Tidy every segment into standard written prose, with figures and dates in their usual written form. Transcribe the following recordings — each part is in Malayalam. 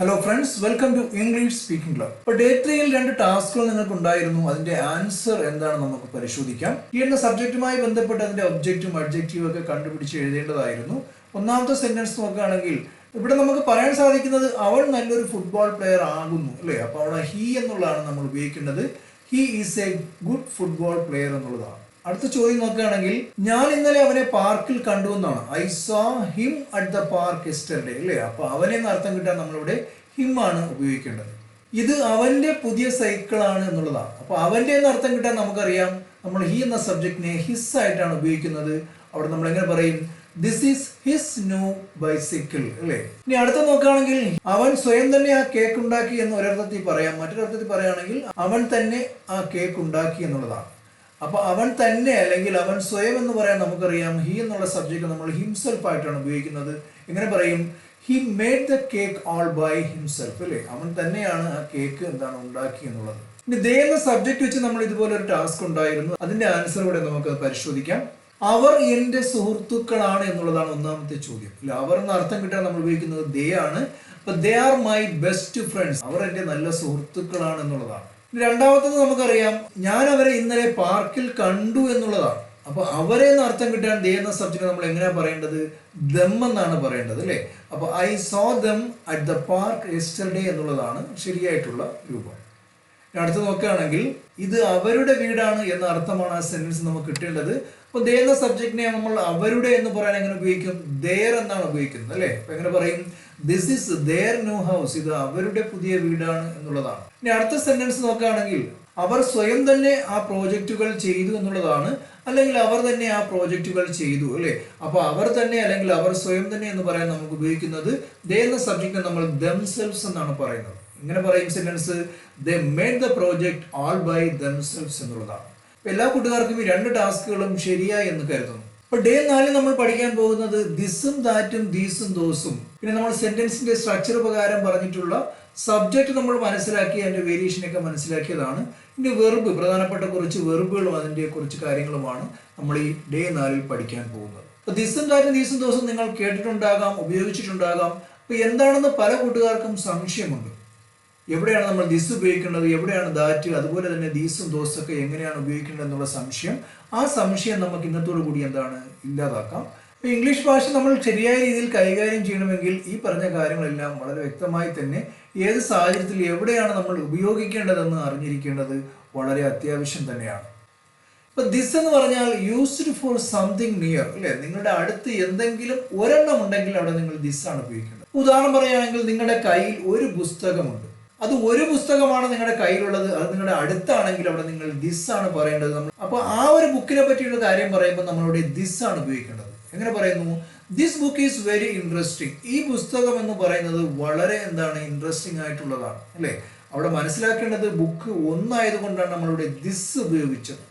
Hello friends, welcome to English speaking club. ഇപ്പോൾ ഡേ 3ൽ 2 ടാസ്കുകൾ നിങ്ങൾക്ക് ഉണ്ടായിരുന്നു. അതിന്റെ ആൻസർ എന്താണ് നമുക്ക് പരിശോധിക്കാം. ഈ എന്ന സബ്ജക്റ്റുമായി ബന്ധപ്പെട്ട് അതിന്റെ ഒബ്ജക്റ്റും അഡ്ജക്റ്റീവും ഒക്കെ കണ്ടുപിടിച്ച് എഴുതേണ്ടതായിരുന്നു. ഒന്നാമത്തെ സെന്റൻസ് നോക്കുകയാണെങ്കിൽ ഇവിടെ നമുക്ക് പറയാൻ സാധിക്കുന്നത് അവൻ നല്ലൊരു ഫുട്ബോൾ പ്ലെയർ ആകുന്നു, അല്ലേ? അപ്പോൾ അവിടെ ഹി എന്നുള്ളതാണ് നമ്മൾ ഉപയോഗിക്കേണ്ടത്. He is A good football player എന്നുള്ളതാണ്. അടുത്ത ചോദ്യം നോക്കുകയാണെങ്കിൽ ഞാൻ ഇന്നലെ അവനെ പാർക്കിൽ കണ്ടു എന്നാണ്. I saw him at the park yesterday, അല്ലേ? അപ്പൊ അവനെ അർത്ഥം കിട്ടാൻ നമ്മളിവിടെ ഹിം ആണ് ഉപയോഗിക്കേണ്ടത്. ഇത് അവന്റെ പുതിയ സൈക്കിളാണ് എന്നുള്ളതാണ്. അപ്പൊ അവന്റെ അർത്ഥം കിട്ടാൻ നമുക്കറിയാം നമ്മൾ ഹി എന്ന സബ്ജക്റ്റിനെ ഹിസ് ആയിട്ടാണ് ഉപയോഗിക്കുന്നത്. അവിടെ നമ്മൾ എങ്ങനെ പറയും? This is his new bicycle, അല്ലേ? ഇനി അടുത്ത നോക്കുകയാണെങ്കിൽ അവൻ സ്വയം തന്നെ ആ കേക്ക് ഉണ്ടാക്കി എന്ന് ഒരർത്ഥത്തിൽ പറയാം. മറ്റൊരർത്ഥത്തിൽ പറയുകയാണെങ്കിൽ അവൻ തന്നെ ആ കേക്ക് ഉണ്ടാക്കി എന്നുള്ളതാണ്. അപ്പൊ അവൻ തന്നെ അല്ലെങ്കിൽ അവൻ സ്വയം എന്ന് പറയാൻ നമുക്കറിയാം ഹി എന്നുള്ള സബ്ജക്റ്റ് നമ്മൾ ഹിംസെൽഫ് ആയിട്ടാണ് ഉപയോഗിക്കുന്നത്. എങ്ങനെ പറയും? He made the cake all by himself, അല്ലേ? അവൻ തന്നെയാണ് ആ കേക്ക് ഉണ്ടാക്കി എന്നുള്ളത്. ഇനി ദേ എന്ന സബ്ജക്ട് വെച്ച് നമ്മൾ ഇതുപോലെ ഒരു ടാസ്ക് ഉണ്ടായിരുന്നു. അതിന്റെ ആൻസർ കൂടെ നമുക്ക് പരിശോധിക്കാം. അവർ എന്റെ സുഹൃത്തുക്കളാണ് എന്നുള്ളതാണ് ഒന്നാമത്തെ ചോദ്യം. അല്ലെ, അവർ എന്ന അർത്ഥം കിട്ടാൻ നമ്മൾ ഉപയോഗിക്കുന്നത് ദേ ആണ്. അപ്പൊ they are my best friends, അവർ എന്റെ നല്ല സുഹൃത്തുക്കളാണ് എന്നുള്ളതാണ്. രണ്ടാമത്തത് നമുക്കറിയാം ഞാൻ അവരെ ഇന്നലെ പാർക്കിൽ കണ്ടു എന്നുള്ളതാണ്. അപ്പൊ അവരെ എന്ന അർത്ഥം കിട്ടാൻ ദേ എന്ന സബ്ജക്റ്റ് നമ്മൾ എങ്ങനെയാ പറയേണ്ടത്? ദം എന്നാണ് പറയേണ്ടത്, അല്ലേ? അപ്പൊ I so dum at the park yesterday എന്നുള്ളതാണ് ശരിയായിട്ടുള്ള രൂപം. അടുത്ത് നോക്കുകയാണെങ്കിൽ ഇത് അവരുടെ വീടാണ് എന്ന അർത്ഥമാണ് ആ സെന്റൻസ് നമുക്ക് കിട്ടേണ്ടത്. അപ്പൊ ദേ എന്ന സബ്ജക്റ്റിനെ നമ്മൾ അവരുടെ എന്ന് പറയാൻ എങ്ങനെ ഉപയോഗിക്കും? ദേർ എന്നാണ് ഉപയോഗിക്കുന്നത്, അല്ലെ? അപ്പൊ എങ്ങനെ പറയും? This is there new house, ഇത് അവരുടെ പുതിയ വീടാണ് എന്നുള്ളതാണ്. ഇനി അടുത്ത സെന്റൻസ് നോക്കുകയാണെങ്കിൽ അവർ സ്വയം തന്നെ ആ പ്രോജക്റ്റുകൾ ചെയ്തു എന്നുള്ളതാണ്. അല്ലെങ്കിൽ അവർ തന്നെ ആ പ്രോജക്റ്റുകൾ ചെയ്തു, അല്ലെ? അപ്പൊ അവർ തന്നെ അല്ലെങ്കിൽ അവർ സ്വയം തന്നെ എന്ന് പറയാൻ നമുക്ക് ഉപയോഗിക്കുന്നത് ദേ എന്ന സബ്ജക്റ്റിനെ നമ്മൾ themselves എന്നാണ് പറയുന്നത്. ഇങ്ങനെ പറയും sentence they made the project all by themselves എന്നുള്ളതാണ്. എല്ലാ കൂട്ടുകാർക്കും ഈ 2 ടാസ്കുകളും ശരിയായി എന്ന് കരുതുന്നു. അപ്പൊ ഡേ 4 നമ്മൾ പഠിക്കാൻ പോകുന്നത് ദിസും ദാറ്റും ദീസും ദോസും. പിന്നെ നമ്മൾ സെന്റൻസിന്റെ സ്ട്രക്ചർ പ്രകാരം പറഞ്ഞിട്ടുള്ള സബ്ജക്റ്റ് നമ്മൾ മനസ്സിലാക്കി അതിന്റെ വേരിയേഷനൊക്കെ മനസ്സിലാക്കിയതാണ്. ഇനി വെർബ്, പ്രധാനപ്പെട്ട കുറച്ച് വെർബുകളും അതിന്റെ കുറച്ച് കാര്യങ്ങളുമാണ് നമ്മൾ ഈ ഡേ 4 പഠിക്കാൻ പോകുന്നത്. അപ്പൊ ദിസും ദാറ്റും ദീസും ദോസും നിങ്ങൾ കേട്ടിട്ടുണ്ടാകാം, ഉപയോഗിച്ചിട്ടുണ്ടാകാം. അപ്പൊ എന്താണെന്ന് പല കൂട്ടുകാർക്കും സംശയമുണ്ട്. എവിടെയാണ് നമ്മൾ ദിസ് ഉപയോഗിക്കേണ്ടത്, എവിടെയാണ് ദാറ്റ്, അതുപോലെ തന്നെ ദീസും ദോസും ഒക്കെ എങ്ങനെയാണ് ഉപയോഗിക്കേണ്ടത് എന്നുള്ള സംശയം. ആ സംശയം നമുക്ക് ഇന്നത്തോടു കൂടി ഇല്ലാതാക്കാം. ഇപ്പൊ ഇംഗ്ലീഷ് ഭാഷ നമ്മൾ ശരിയായ രീതിയിൽ കൈകാര്യം ചെയ്യണമെങ്കിൽ ഈ പറഞ്ഞ കാര്യങ്ങളെല്ലാം വളരെ വ്യക്തമായി തന്നെ ഏത് സാഹചര്യത്തിൽ എവിടെയാണ് നമ്മൾ ഉപയോഗിക്കേണ്ടതെന്ന് അറിഞ്ഞിരിക്കേണ്ടത് വളരെ അത്യാവശ്യം തന്നെയാണ്. ഇപ്പൊ ദിസ് എന്ന് പറഞ്ഞാൽ യൂസ്ഡ് ഫോർ സംതിങ് നിയർ, അല്ലെ? നിങ്ങളുടെ അടുത്ത് എന്തെങ്കിലും ഒരെണ്ണം ഉണ്ടെങ്കിൽ അവിടെ നിങ്ങൾ ദിസ് ആണ് ഉപയോഗിക്കേണ്ടത്. ഉദാഹരണം പറയുകയാണെങ്കിൽ നിങ്ങളുടെ കയ്യിൽ ഒരു പുസ്തകമുണ്ട്. അത് ഒരു പുസ്തകമാണ് നിങ്ങളുടെ കയ്യിലുള്ളത്. അത് നിങ്ങളുടെ അടുത്താണെങ്കിൽ അവിടെ നിങ്ങൾ ദിസ് ആണ് പറയേണ്ടത്. അപ്പൊ ആ ഒരു ബുക്കിനെ പറ്റിയുള്ള കാര്യം പറയുമ്പോൾ നമ്മളിവിടെ ദിസ് ആണ് ഉപയോഗിക്കേണ്ടത്. എങ്ങനെ പറയുന്നു? This book is very interesting. ഈ പുസ്തകം എന്ന് പറയുന്നത് വളരെ ഇൻട്രസ്റ്റിംഗ് ആയിട്ടുള്ളതാണ്, അല്ലെ? അവിടെ മനസ്സിലാക്കേണ്ടത് ബുക്ക് ഒന്നായതുകൊണ്ടാണ് നമ്മളിവിടെ ദിസ് ഉപയോഗിച്ചത്.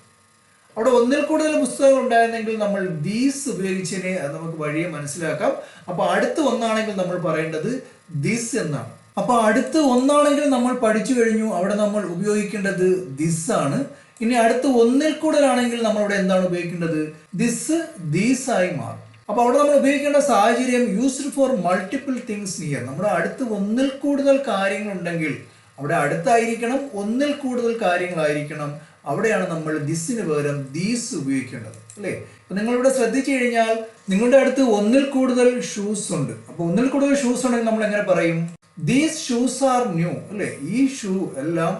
അവിടെ ഒന്നിൽ കൂടുതൽ പുസ്തകങ്ങൾ ഉണ്ടായിരുന്നെങ്കിൽ നമ്മൾ ദീസ് ഉപയോഗിച്ചതിനെ അത് നമുക്ക് വഴിയെ മനസ്സിലാക്കാം. അപ്പൊ അടുത്ത് ഒന്നാണെങ്കിൽ നമ്മൾ പറയേണ്ടത് ദിസ് എന്നാണ്. അപ്പൊ അടുത്ത് ഒന്നാണെങ്കിൽ നമ്മൾ പഠിച്ചു കഴിഞ്ഞു, അവിടെ നമ്മൾ ഉപയോഗിക്കേണ്ടത് ദിസ് ആണ്. ഇനി അടുത്ത് ഒന്നിൽ കൂടുതലാണെങ്കിൽ നമ്മൾ ഇവിടെ എന്താണ് ഉപയോഗിക്കേണ്ടത്? ദിസ് ദീസ് ആയി മാറും. അപ്പൊ അവിടെ നമ്മൾ ഉപയോഗിക്കേണ്ട സാഹചര്യം used for multiple things near. നമ്മുടെ അടുത്ത് ഒന്നിൽ കൂടുതൽ കാര്യങ്ങൾ ഉണ്ടെങ്കിൽ അവിടെ അടുത്തായിരിക്കണം, ഒന്നിൽ കൂടുതൽ കാര്യങ്ങളായിരിക്കണം. അവിടെയാണ് നമ്മൾ ദിസിന് പകരം ദീസ് ഉപയോഗിക്കേണ്ടത്, അല്ലേ? അപ്പൊ നിങ്ങളിവിടെ ശ്രദ്ധിച്ചു കഴിഞ്ഞാൽ നിങ്ങളുടെ അടുത്ത് ഒന്നിൽ കൂടുതൽ ഷൂസ് ഉണ്ട്. അപ്പൊ ഒന്നിൽ കൂടുതൽ ഷൂസ് ഉണ്ടെങ്കിൽ നമ്മൾ എങ്ങനെ പറയും? ദീസ് ഷൂസ് ആർ ന്യൂ, അല്ലെ? ഈ ഷൂ എല്ലാം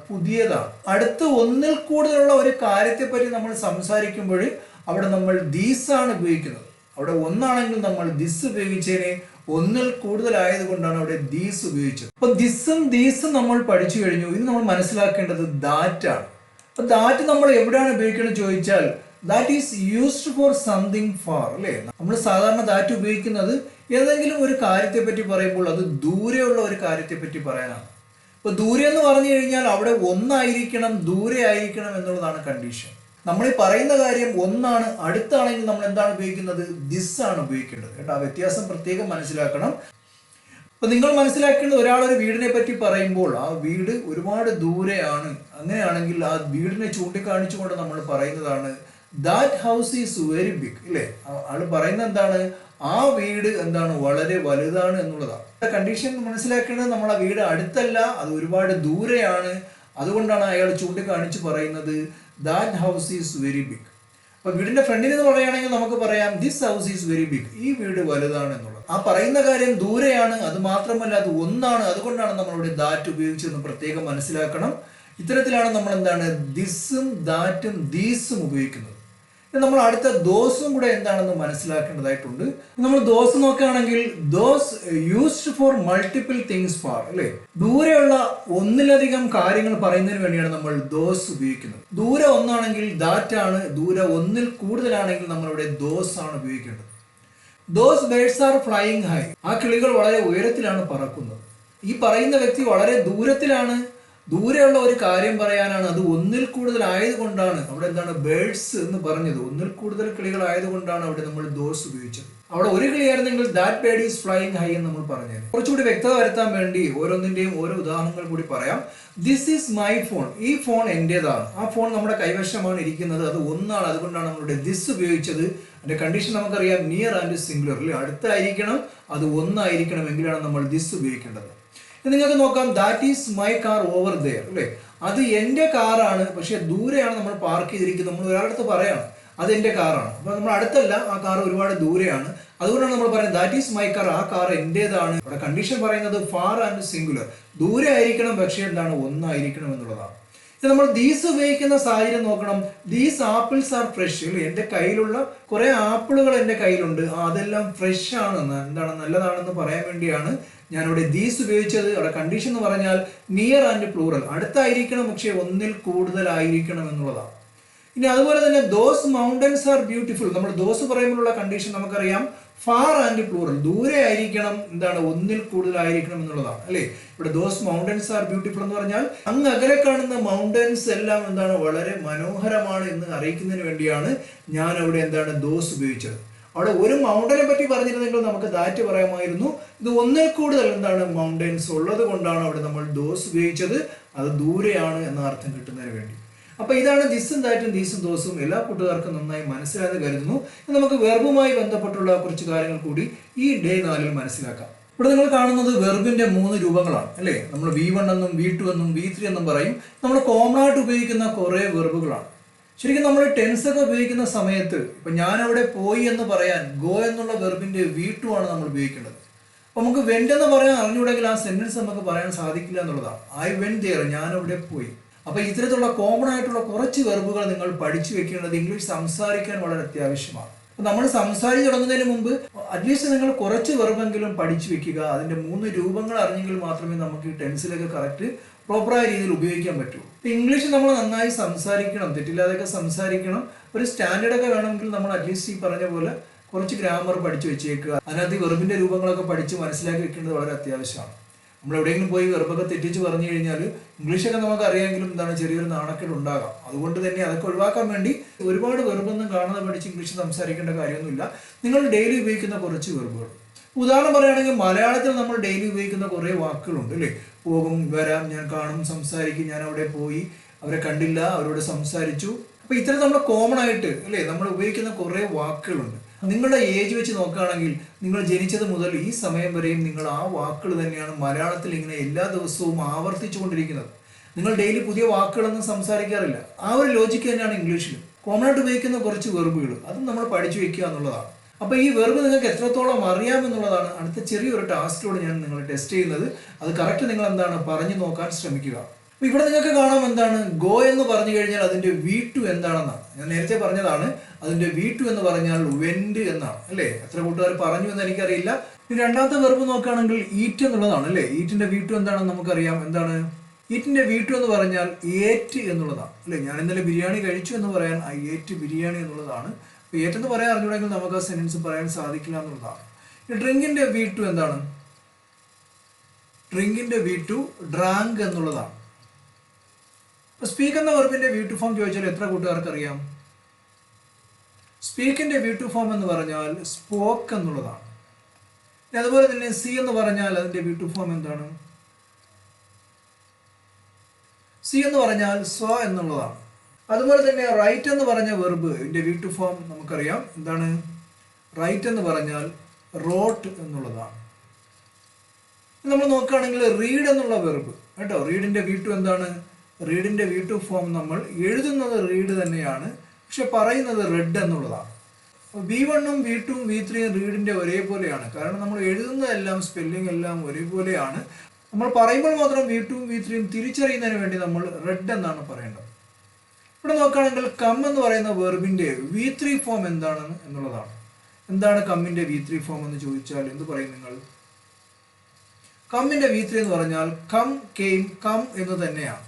പുതിയതാണ്. അടുത്ത് ഒന്നിൽ കൂടുതലുള്ള ഒരു കാര്യത്തെ പറ്റി നമ്മൾ സംസാരിക്കുമ്പോൾ അവിടെ നമ്മൾ ദീസ് ആണ് ഉപയോഗിക്കുന്നത്. അവിടെ ഒന്നാണെങ്കിൽ നമ്മൾ ദിസ് ഉപയോഗിച്ചതിനെ ഒന്നിൽ കൂടുതലായത് കൊണ്ടാണ് അവിടെ ദീസ് ഉപയോഗിച്ചത്. അപ്പൊ ദിസും ദീസും നമ്മൾ പഠിച്ചു കഴിഞ്ഞു. ഇനി നമ്മൾ മനസ്സിലാക്കേണ്ടത് ദാറ്റ് ആണ്. അപ്പൊ ദാറ്റ് നമ്മൾ എവിടെയാണ് ഉപയോഗിക്കുന്നത് ചോദിച്ചാൽ that is used for something far, അല്ലെ? നമ്മൾ സാധാരണ ദാറ്റ് ഉപയോഗിക്കുന്നത് ഏതെങ്കിലും ഒരു കാര്യത്തെ പറ്റി പറയുമ്പോൾ അത് ദൂരെയുള്ള ഒരു കാര്യത്തെ പറ്റി പറയാനാണ്. ഇപ്പൊ ദൂരെ എന്ന് പറഞ്ഞു കഴിഞ്ഞാൽ അവിടെ ഒന്നായിരിക്കണം, ദൂരെ ആയിരിക്കണം എന്നുള്ളതാണ് കണ്ടീഷൻ. നമ്മൾ ഈ പറയുന്ന കാര്യം ഒന്നാണ്, അടുത്താണെങ്കിൽ നമ്മൾ എന്താണ് ഉപയോഗിക്കുന്നത്? ദിസ് ആണ് ഉപയോഗിക്കേണ്ടത്, കേട്ടോ? ആ വ്യത്യാസം പ്രത്യേകം മനസ്സിലാക്കണം. അപ്പൊ നിങ്ങൾ മനസ്സിലാക്കേണ്ടത് ഒരാളൊരു വീടിനെ പറ്റി പറയുമ്പോൾ ആ വീട് ഒരുപാട് ദൂരെയാണ്. അങ്ങനെയാണെങ്കിൽ ആ വീടിനെ ചൂണ്ടിക്കാണിച്ചുകൊണ്ട് നമ്മൾ പറയുന്നതാണ് that house is very big. ഇല്ലേ, ആള് പറയുന്നത് എന്താണ്? ആ വീട് എന്താണ്? വളരെ വലുതാണ് എന്നുള്ളതാണ്. കണ്ടീഷൻ മനസ്സിലാക്കേണ്ടത് നമ്മൾ ആ വീട് അടുത്തല്ല, അത് ഒരുപാട് ദൂരെയാണ്. അതുകൊണ്ടാണ് അയാൾ ചൂണ്ടിക്കാണിച്ച് പറയുന്നത് that house is very big. അപ്പൊ വീടിന്റെ ഫ്രണ്ടിൽ നിന്ന് പറയുകയാണെങ്കിൽ നമുക്ക് പറയാം this house is very big. ഈ വീട് വലുതാണ് എന്നുള്ളത്. ആ പറയുന്ന കാര്യം ദൂരെയാണ്, അത് മാത്രമല്ല അത് ഒന്നാണ്. അതുകൊണ്ടാണ് നമ്മളിവിടെ ദാറ്റ് ഉപയോഗിച്ചതെന്ന് പ്രത്യേകം മനസ്സിലാക്കണം. ഇത്തരത്തിലാണ് നമ്മൾ എന്താണ് ദിസും ദാറ്റും ദീസും ഉപയോഗിക്കുന്നത്. നമ്മൾ അടുത്ത ദോസും കൂടെ എന്താണെന്ന് മനസ്സിലാക്കേണ്ടതായിട്ടുണ്ട്. നമ്മൾ ദോസ് നോക്കുകയാണെങ്കിൽ those used for multiple things far, അല്ലെ, ദൂരെയുള്ള ഒന്നിലധികം കാര്യങ്ങൾ പറയുന്നതിന് വേണ്ടിയാണ് നമ്മൾ ദോസ് ഉപയോഗിക്കുന്നത്. ദൂരെ ഒന്നാണെങ്കിൽ ദാറ്റ് ആണ്, ദൂരെ ഒന്നിൽ കൂടുതലാണെങ്കിൽ നമ്മളിവിടെ ദോസ് ആണ് ഉപയോഗിക്കേണ്ടത്. Those birds are flying high. ആ കിളികൾ വളരെ ഉയരത്തിലാണ് പറക്കുന്നത്. ഈ പറയുന്ന വ്യക്തി വളരെ ദൂരത്തിലാണ്, ദൂരെയുള്ള ഒരു കാര്യം പറയാനാണ്. അത് ഒന്നിൽ കൂടുതൽ ആയതുകൊണ്ടാണ് അവിടെ എന്താണ് ബേർഡ്സ് എന്ന് പറഞ്ഞത്. ഒന്നിൽ കൂടുതൽ കിളികൾ ആയതുകൊണ്ടാണ് അവിടെ നമ്മൾ ദോസ് ഉപയോഗിച്ചത്. അവിടെ ഒരു കിളിയായിരുന്നെങ്കിൽ that bird is flying high എന്ന് നമ്മൾ പറഞ്ഞത്. കുറച്ചുകൂടി വ്യക്തത വരുത്താൻ വേണ്ടി ഓരോന്നിന്റെയും ഓരോ ഉദാഹരണങ്ങൾ കൂടി പറയാം. This is my phone. ഈ ഫോൺ എന്റേതാണ്. ആ ഫോൺ നമ്മുടെ കൈവശമാണ് ഇരിക്കുന്നത്. അത് ഒന്നാണ്, അതുകൊണ്ടാണ് നമ്മളുടെ ദിസ് ഉപയോഗിച്ചത്. അതിന്റെ കണ്ടീഷൻ നമുക്കറിയാം, നിയർ ആൻഡ് സിംഗുലർ. അടുത്തായിരിക്കണം, അത് ഒന്നായിരിക്കണം, എങ്കിലാണ് നമ്മൾ ദിസ് ഉപയോഗിക്കേണ്ടത്. നിങ്ങൾക്ക് നോക്കാം, that is my car over there, അല്ലേ, അത് എൻ്റെ കാറാണ്, പക്ഷെ ദൂരെയാണ് നമ്മൾ പാർക്ക് ചെയ്തിരിക്കുന്നത്. നമ്മൾ ഒരാളടുത്ത് പറയാണ് അത് എൻ്റെ കാറാണ്, അപ്പൊ നമ്മൾ അടുത്തല്ല, ആ കാർ ഒരുപാട് ദൂരെയാണ്. അതുകൊണ്ടാണ് നമ്മൾ പറയുന്നത് ദാറ്റ് ഈസ് മൈ കാർ, ആ കാർ എൻ്റേതാണ്. ഇവിടെ കണ്ടീഷൻ പറയുന്നത് ഫാർ ആൻഡ് സിംഗുലർ, ദൂരെ ആയിരിക്കണം, പക്ഷെ എന്താണ് ഒന്നായിരിക്കണം എന്നുള്ളതാണ്. നമ്മൾ ദീസ് ഉപയോഗിക്കുന്ന സാഹചര്യം നോക്കണം. ദീസ് ആപ്പിൾസ് ആർ ഫ്രഷ്, അല്ലേ, എൻ്റെ കയ്യിലുള്ള കുറെ ആപ്പിളുകൾ എൻ്റെ കയ്യിലുണ്ട്, അതെല്ലാം ഫ്രഷ് ആണ്, എന്താണ് നല്ലതാണെന്ന് പറയാൻ വേണ്ടിയാണ് ഞാനിവിടെ ദീസ് ഉപയോഗിച്ചത്. അവിടെ കണ്ടീഷൻ എന്ന് പറഞ്ഞാൽ നിയർ ആൻഡ് പ്ലൂറൽ, അടുത്തായിരിക്കണം പക്ഷെ ഒന്നിൽ കൂടുതലായിരിക്കണം എന്നുള്ളതാണ്. ഇനി അതുപോലെ തന്നെ ദോസ് മൗണ്ടൻസ് ആർ ബ്യൂട്ടിഫുൾ. നമ്മൾ ദോസ് പറയുമ്പോഴുള്ള കണ്ടീഷൻ നമുക്കറിയാം ഫാർ ആൻഡ് പ്ലൂറൽ, ദൂരെ ആയിരിക്കണം, എന്താണ് ഒന്നിൽ കൂടുതലായിരിക്കണം എന്നുള്ളതാണ്, അല്ലേ. ഇവിടെ ദോസ് മൗണ്ടൻസ് ആർ ബ്യൂട്ടിഫുൾ എന്ന് പറഞ്ഞാൽ അങ്ങ് അകലെ കാണുന്ന മൗണ്ടൻസ് എല്ലാം എന്താണ് വളരെ മനോഹരമാണ് എന്ന് അറിയിക്കുന്നതിന് വേണ്ടിയാണ് ഞാൻ അവിടെ എന്താണ് ദോസ് ഉപയോഗിച്ചത്. അവിടെ ഒരു മൗണ്ടനെ പറ്റി പറഞ്ഞിരുന്നെങ്കിൽ നമുക്ക് ദാറ്റ് പറയാമായിരുന്നു. ഇത് ഒന്നിൽ കൂടുതൽ എന്താണ് മൗണ്ടൻസ് ഉള്ളത് കൊണ്ടാണ് അവിടെ നമ്മൾ ദോസ് ഉപയോഗിച്ചത്. അത് ദൂരെയാണ് എന്ന അർത്ഥം കിട്ടുന്നതിന് വേണ്ടി. അപ്പൊ ഇതാണ് ദിസും ദാറ്റും ദീസും ദോസും. എല്ലാ കൂട്ടുകാർക്കും നന്നായി മനസ്സിലായെന്ന് കരുതുന്നു. നമുക്ക് വെർബുമായി ബന്ധപ്പെട്ടുള്ള കുറച്ച് കാര്യങ്ങൾ കൂടി ഈ ഡേ 4 മനസ്സിലാക്കാം. ഇവിടെ നിങ്ങൾ കാണുന്നത് വെർബിന്റെ 3 രൂപങ്ങളാണ്, അല്ലേ. നമ്മൾ V1 എന്നും V2 എന്നും V3 എന്നും പറയും. നമ്മൾ കോമൺ ആയിട്ട് ഉപയോഗിക്കുന്ന കുറെ വെർബുകളാണ്. ശരിക്കും നമ്മൾ ടെൻസ് ഒക്കെ ഉപയോഗിക്കുന്ന സമയത്ത് ഇപ്പൊ ഞാൻ അവിടെ പോയി എന്ന് പറയാൻ ഗോ എന്നുള്ള വെർബിന്റെ V2 ആണ് നമ്മൾ ഉപയോഗിക്കേണ്ടത്. അപ്പൊ നമുക്ക് വെന്റ് എന്ന് പറയാൻ അറിഞ്ഞുകൂടെങ്കിൽ ആ സെന്റൻസ് നമുക്ക് പറയാൻ സാധിക്കില്ല എന്നുള്ളതാണ്. ഐ വെന്റ് ദേർ, ഞാൻ അവിടെ പോയി. അപ്പൊ ഇത്തരത്തിലുള്ള കോമൺ ആയിട്ടുള്ള കുറച്ച് വെർബുകൾ നിങ്ങൾ പഠിച്ചു വെക്കേണ്ടത് ഇംഗ്ലീഷ് സംസാരിക്കാൻ വളരെ അത്യാവശ്യമാണ്. അപ്പൊ നമ്മൾ സംസാരിച്ച് തുടങ്ങുന്നതിന് മുമ്പ് അറ്റ്ലീസ്റ്റ് നിങ്ങൾ കുറച്ച് വെർബെങ്കിലും പഠിച്ചു വെക്കുക. അതിന്റെ 3 രൂപങ്ങൾ അറിഞ്ഞെങ്കിൽ മാത്രമേ നമുക്ക് ഈ ടെൻസിലൊക്കെ കറക്റ്റ് പ്രോപ്പറായ രീതിയിൽ ഉപയോഗിക്കാൻ പറ്റൂ. ഇംഗ്ലീഷ് നമ്മൾ നന്നായി സംസാരിക്കണം, തെറ്റില്ലാതെയൊക്കെ സംസാരിക്കണം. ഒരു സ്റ്റാൻഡേർഡ് ഒക്കെ വേണമെങ്കിൽ നമ്മൾ അറ്റ്ലീസ്റ്റ് ഈ പറഞ്ഞ പോലെ കുറച്ച് ഗ്രാമർ പഠിച്ചു വെച്ചേക്കുക. അതിനകത്ത് ഈ വെർബിന്റെ രൂപങ്ങളൊക്കെ പഠിച്ച് മനസ്സിലാക്കി വെക്കേണ്ടത് വളരെ അത്യാവശ്യമാണ്. നമ്മൾ എവിടെയെങ്കിലും പോയി വെർബൊക്കെ തെറ്റിച്ച് പറഞ്ഞു കഴിഞ്ഞാൽ ഇംഗ്ലീഷൊക്കെ നമുക്ക് അറിയാമെങ്കിലും എന്താണ് ചെറിയൊരു നാണക്കേട് ഉണ്ടാകാം. അതുകൊണ്ട് തന്നെ അതൊക്കെ ഒഴിവാക്കാൻ വേണ്ടി ഒരുപാട് വെർബൊന്നും കാണാതെ പഠിച്ച് ഇംഗ്ലീഷ് സംസാരിക്കേണ്ട കാര്യമൊന്നുമില്ല. നിങ്ങൾ ഡെയിലി ഉപയോഗിക്കുന്ന കുറച്ച് വെർബുകൾ, ഉദാഹരണം പറയുകയാണെങ്കിൽ മലയാളത്തിൽ നമ്മൾ ഡെയിലി ഉപയോഗിക്കുന്ന കുറേ വാക്കുകളുണ്ട്, അല്ലേ. പോകും, വരാം, ഞാൻ കാണും, സംസാരിക്കും, ഞാൻ അവിടെ പോയി, അവരെ കണ്ടില്ല, അവരോട് സംസാരിച്ചു. അപ്പൊ ഇത്തരം നമ്മൾ കോമൺ ആയിട്ട്, അല്ലേ, നമ്മൾ ഉപയോഗിക്കുന്ന കുറേ വാക്കുകളുണ്ട്. നിങ്ങളുടെ ഏജ് വെച്ച് നോക്കുകയാണെങ്കിൽ നിങ്ങൾ ജനിച്ചത് മുതൽ ഈ സമയം വരെയും നിങ്ങൾ ആ വാക്കുകൾ തന്നെയാണ് മലയാളത്തിൽ ഇങ്ങനെ എല്ലാ ദിവസവും ആവർത്തിച്ചു കൊണ്ടിരിക്കുന്നത്. നിങ്ങൾ ഡെയിലി പുതിയ വാക്കുകളൊന്നും സംസാരിക്കാറില്ല. ആ ഒരു ലോജിക്ക് തന്നെയാണ് ഇംഗ്ലീഷിൽ. കോമൺ ആയിട്ട് ഉപയോഗിക്കുന്ന കുറച്ച് വെർബുകൾ അതും നമ്മൾ പഠിച്ചു വെക്കുക എന്നുള്ളതാണ്. അപ്പൊ ഈ വെർബ് നിങ്ങൾക്ക് എത്രത്തോളം അറിയാമെന്നുള്ളതാണ് അടുത്ത ചെറിയൊരു ടാസ്കിലൂടെ ഞാൻ നിങ്ങളെ ടെസ്റ്റ് ചെയ്യുന്നത്. അത് കറക്റ്റ് നിങ്ങൾ എന്താണ് പറഞ്ഞു നോക്കാൻ ശ്രമിക്കുക. അപ്പൊ ഇവിടെ നിങ്ങൾക്ക് കാണാം എന്താണ് ഗോ എന്ന് പറഞ്ഞു കഴിഞ്ഞാൽ അതിന്റെ V2 എന്താണെന്നാണ്. ഞാൻ നേരത്തെ പറഞ്ഞതാണ് അതിന്റെ V2 എന്ന് പറഞ്ഞാൽ വെന്റ് എന്നാണ്, അല്ലേ. എത്ര കൂട്ടുകാർ പറഞ്ഞു എന്ന് എനിക്കറിയില്ല. ഇനി രണ്ടാമത്തെ വെർബ് നോക്കുകയാണെങ്കിൽ ഈറ്റ് എന്നുള്ളതാണ്, അല്ലേ. ഈറ്റിന്റെ V2 എന്താണെന്ന് നമുക്കറിയാം. എന്താണ് ഈറ്റിന്റെ V2 എന്ന് പറഞ്ഞാൽ ഏറ്റ് എന്നുള്ളതാണ്, അല്ലേ. ഞാൻ ഇന്നലെ ബിരിയാണി കഴിച്ചു എന്ന് പറയാൻ ഐ ഏറ്റ് ബിരിയാണി എന്നുള്ളതാണ്. ഏറ്റെന്ന് പറയാൻ അറിഞ്ഞുകൂടെങ്കിൽ നമുക്ക് ആ സെന്റൻസ് പറയാൻ സാധിക്കില്ല എന്നുള്ളതാണ്. ഡ്രിങ്കിന്റെ V2 എന്താണ്? ഡ്രിങ്കിന്റെ V2 ഡ്രാങ്ക് എന്നുള്ളതാണ്. സ്പീക്ക് എന്ന വെർബിന്റെ V2 ഫോം ചോദിച്ചാൽ എത്ര കൂട്ടുകാർക്ക് അറിയാം? സ്പീക്കിന്റെ V2 ഫോം എന്ന് പറഞ്ഞാൽ സ്പോക്ക് എന്നുള്ളതാണ്. അതുപോലെ തന്നെ സി എന്ന് പറഞ്ഞാൽ അതിന്റെ V2 ഫോം എന്താണ്? സി എന്ന് പറഞ്ഞാൽ സ്വ എന്നുള്ളതാണ്. അതുപോലെ തന്നെ റൈറ്റ് എന്ന് പറഞ്ഞ വെർബ് ഇതിന്റെ V2 ഫോം നമുക്കറിയാം. എന്താണ് റൈറ്റ് എന്ന് പറഞ്ഞാൽ റോട്ട് എന്നുള്ളതാണ്. നമ്മൾ നോക്കുകയാണെങ്കിൽ റീഡ് എന്നുള്ള വെർബ് കേട്ടോ, റീഡിന്റെ V2 എന്താണ്? റീഡിന്റെ V2 ഫോം നമ്മൾ എഴുതുന്നത് റീഡ് തന്നെയാണ്, പക്ഷെ പറയുന്നത് റെഡ് എന്നുള്ളതാണ്. V1ഉം V2ഉം V3ഉം റീഡിന്റെ ഒരേപോലെയാണ്. കാരണം നമ്മൾ എഴുതുന്നതെല്ലാം സ്പെല്ലിംഗ് എല്ലാം ഒരേപോലെയാണ്. നമ്മൾ പറയുമ്പോൾ മാത്രം V2ഉം V3ഉം തിരിച്ചറിയുന്നതിന് വേണ്ടി നമ്മൾ റെഡ് എന്നാണ് പറയേണ്ടത്. ഇവിടെ നോക്കുകയാണെങ്കിൽ കം എന്ന് പറയുന്ന വെർബിന്റെ V3 ഫോം എന്താണ് എന്നുള്ളതാണ്. എന്താണ് കമ്മിന്റെ V3 ഫോം എന്ന് ചോദിച്ചാൽ എന്ത് പറയും നിങ്ങൾ? കമ്മിന്റെ V3 എന്ന് പറഞ്ഞാൽ കം, കെയിം, കം എന്ന് തന്നെയാണ്.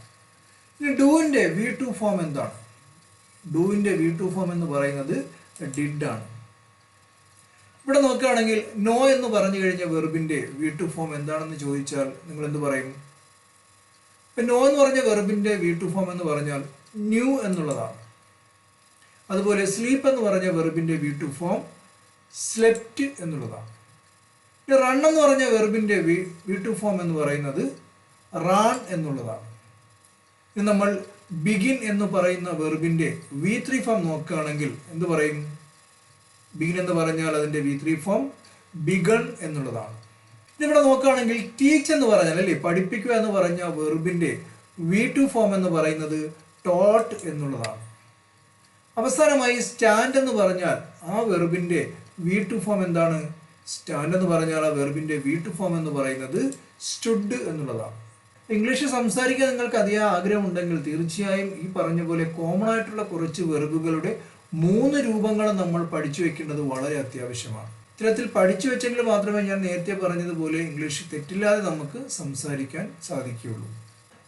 ഇനി ഡൂവിന്റെ V2 ഫോം എന്താണ്? ഡൂവിന്റെ V2 ഫോം എന്ന് പറയുന്നത് ഡിഡ് ആണ്. ഇവിടെ നോക്കുകയാണെങ്കിൽ നോ എന്ന് പറഞ്ഞു കഴിഞ്ഞ വെർബിന്റെ V2 ഫോം എന്താണെന്ന് ചോദിച്ചാൽ നിങ്ങൾ എന്ത് പറയും? ഇപ്പൊ നോ എന്ന് പറഞ്ഞ വെർബിന്റെ V2 ഫോം എന്ന് പറഞ്ഞാൽ ന്യൂ എന്നുള്ളതാണ്. അതുപോലെ സ്ലീപ്പ് എന്ന് പറഞ്ഞ വെർബിന്റെ V2 ഫോം സ്ലെപ്റ്റ് എന്നുള്ളതാണ്. റൺ എന്ന് പറഞ്ഞ വെർബിന്റെ V2 ഫോം എന്ന് പറയുന്നത് റാൺ എന്നുള്ളതാണ്. ഇനി നമ്മൾ ബിഗിൻ എന്ന് പറയുന്ന വെർബിന്റെ V3 ഫോം നോക്കുകയാണെങ്കിൽ എന്ത് പറയും? ബിഗിൻ എന്ന് പറഞ്ഞാൽ അതിന്റെ V3 ഫോം ബിഗൺ എന്നുള്ളതാണ്. ഇവിടെ നോക്കുകയാണെങ്കിൽ ടീച്ച് എന്ന് പറഞ്ഞാൽ അല്ലേ പഠിപ്പിക്കുക എന്ന് പറഞ്ഞ വെർബിന്റെ V2 ഫോം എന്ന് പറയുന്നത് ടോട്ട് എന്നുള്ളതാണ്. അവസാനമായി സ്റ്റാൻഡ് എന്ന് പറഞ്ഞാൽ ആ വെർബിന്റെ V2 ഫോം എന്താണ്? സ്റ്റാൻഡ് എന്ന് പറഞ്ഞാൽ ആ വെർബിന്റെ V2 ഫോം എന്ന് പറയുന്നത് സ്റ്റുഡ് എന്നുള്ളതാണ്. ഇംഗ്ലീഷ് സംസാരിക്കാൻ നിങ്ങൾക്ക് അധികം ആഗ്രഹമുണ്ടെങ്കിൽ തീർച്ചയായും ഈ പറഞ്ഞ പോലെ കോമൺ ആയിട്ടുള്ള കുറച്ച് വെർബുകളുടെ 3 രൂപങ്ങൾ നമ്മൾ പഠിച്ചു വെക്കേണ്ടത് വളരെ അത്യാവശ്യമാണ്. ഇത്തരത്തിൽ പഠിച്ചു വെച്ചെങ്കിൽ മാത്രമേ ഞാൻ നേരത്തെ പറഞ്ഞതുപോലെ ഇംഗ്ലീഷ് തെറ്റില്ലാതെ നമുക്ക് സംസാരിക്കാൻ സാധിക്കുകയുള്ളൂ.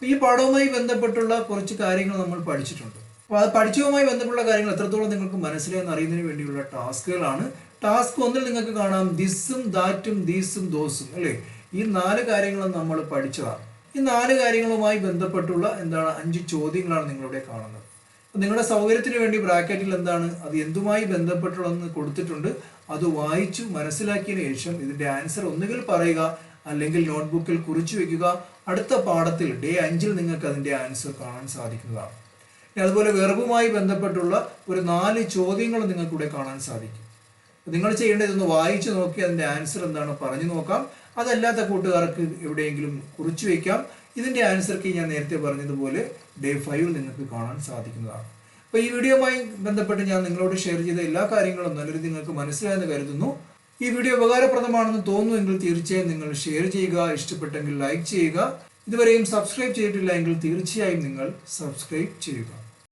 ഈ പാഠവുമായി ബന്ധപ്പെട്ടുള്ള കുറച്ച് കാര്യങ്ങൾ നമ്മൾ പഠിച്ചിട്ടുണ്ട്. അപ്പോൾ അത് പഠിച്ചതുമായി ബന്ധപ്പെട്ട കാര്യങ്ങൾ എത്രത്തോളം നിങ്ങൾക്ക് മനസ്സിലായെന്ന് അറിയുന്നതിന് വേണ്ടിയുള്ള ടാസ്കുകളാണ്. ടാസ്ക് 1 നിങ്ങൾക്ക് കാണാം ദിസും ദാറ്റും ദീസും ദോസും അല്ലേ, ഈ 4 കാര്യങ്ങളും നമ്മൾ പഠിച്ചതാണ്. ഈ 4 കാര്യങ്ങളുമായി ബന്ധപ്പെട്ടുള്ള 5 ചോദ്യങ്ങളാണ് നിങ്ങളിവിടെ കാണുന്നത്. നിങ്ങളുടെ സൗകര്യത്തിന് വേണ്ടി ബ്രാക്കറ്റിൽ എന്താണ് അത് എന്തുമായി ബന്ധപ്പെട്ടുള്ളതെന്ന് കൊടുത്തിട്ടുണ്ട്. അത് വായിച്ചു മനസ്സിലാക്കിയതിനു ശേഷം ഇതിന്റെ ആൻസർ ഒന്നുകിൽ പറയുക അല്ലെങ്കിൽ നോട്ട്ബുക്കിൽ കുറിച്ചു വെക്കുക. അടുത്ത പാഠത്തിൽ ഡേ 5 നിങ്ങൾക്ക് അതിന്റെ ആൻസർ കാണാൻ സാധിക്കുന്നതാണ്. അതുപോലെ വെർബുമായി ബന്ധപ്പെട്ടുള്ള ഒരു 4 ചോദ്യങ്ങൾ നിങ്ങൾക്ക് ഇവിടെ കാണാൻ സാധിക്കും. നിങ്ങൾ ചെയ്യേണ്ടത് ഇതൊന്ന് വായിച്ചു നോക്കി അതിന്റെ ആൻസർ എന്താണ് പറഞ്ഞു നോക്കാം. അതല്ലാത്ത കൂട്ടുകാർക്ക് എവിടെയെങ്കിലും കുറിച്ചു വയ്ക്കാം. ഇതിന്റെ ആൻസർക്ക് ഞാൻ നേരത്തെ പറഞ്ഞതുപോലെ ഡേ 5 നിങ്ങൾക്ക് കാണാൻ സാധിക്കുന്നതാണ്. അപ്പോൾ ഈ വീഡിയോയുമായി ബന്ധപ്പെട്ട് ഞാൻ നിങ്ങളോട് ഷെയർ ചെയ്ത എല്ലാ കാര്യങ്ങളും നല്ല രീതിയിൽ നിങ്ങൾക്ക് മനസ്സിലായെന്ന് കരുതുന്നു. ഈ വീഡിയോ ഉപകാരപ്രദമാണെന്ന് തോന്നുമെങ്കിൽ തീർച്ചയായും നിങ്ങൾ ഷെയർ ചെയ്യുക, ഇഷ്ടപ്പെട്ടെങ്കിൽ ലൈക്ക് ചെയ്യുക. ഇതുവരെയും സബ്സ്ക്രൈബ് ചെയ്തിട്ടില്ല എങ്കിൽ തീർച്ചയായും നിങ്ങൾ സബ്സ്ക്രൈബ് ചെയ്യുക.